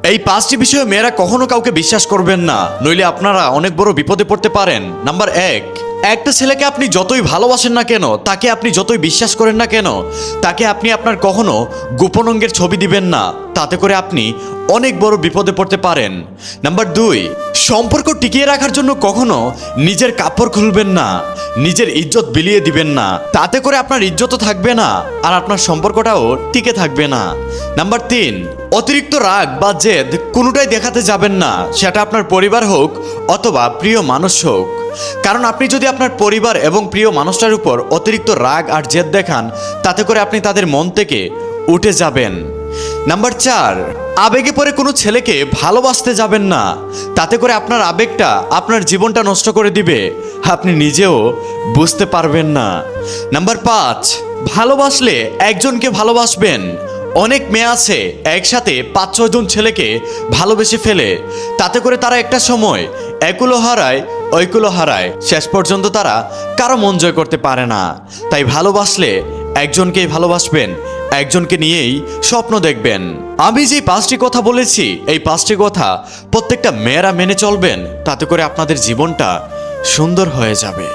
এই 5টি বিষয়ে মেয়েরা কখনো কাউকে বিশ্বাস করবেন না, নইলে আপনারা অনেক বড় বিপদে পড়তে পারেন। নাম্বার 1, একটা ছেলেকে আপনি যতই ভালোবাসেন না কেন, তাকে আপনি যতই বিশ্বাস করেন না কেন, তাকে আপনি আপনার কখনো গোপন অঙ্গের ছবি দিবেন না, তাতে করে আপনি অনেক বড় বিপদে পড়তে পারেন। নাম্বার 2, সম্পর্ক টিকিয়ে রাখার জন্য কখনো নিজের কাপড় খুলবেন না, নিজের ইজ্জত বিলিয়ে দিবেন না, তাতে করে আপনার ইজ্জতও থাকবে না আর আপনার সম্পর্কটাও টিকে থাকবে না। নাম্বার 3, অতিরিক্ত রাগ বা জেদ কোনোটাই দেখাতে যাবেন না, সেটা আপনার পরিবার হোক অথবা প্রিয় মানুষ হোক। কারণ আপনি যদি আপনার পরিবার এবং প্রিয় মানুষটার উপর অতিরিক্ত রাগ আর জেদ দেখান, তাতে করে আপনি তাদের মন থেকে উঠে যাবেন। নাম্বার 4, আবেগে পড়ে কোনো ছেলেকে ভালোবাসতে যাবেন না, তাতে করে আপনার আবেগটা আপনার জীবনটা নষ্ট করে দিবে, আপনি নিজেও বুঝতে পারবেন না। নাম্বার 5, ভালোবাসলে একজনকে ভালোবাসবেন। অনেক মেয়ে আছে একসাথে 5-6 জন ছেলেকে ভালোবেসে ফেলে, তাতে করে তারা একটা সময় একুলো হারায় ওইকুলো হারায়, শেষ পর্যন্ত তারা কারো মন জয় করতে পারে না। তাই ভালোবাসলে একজনকেই ভালোবাসবেন, একজনকে নিয়েই স্বপ্ন দেখবেন। আমি যে 5টি কথা বলেছি, এই 5টি কথা প্রত্যেকটা মেয়েরা মেনে চলবেন, তাতে করে আপনাদের জীবনটা সুন্দর হয়ে যাবে।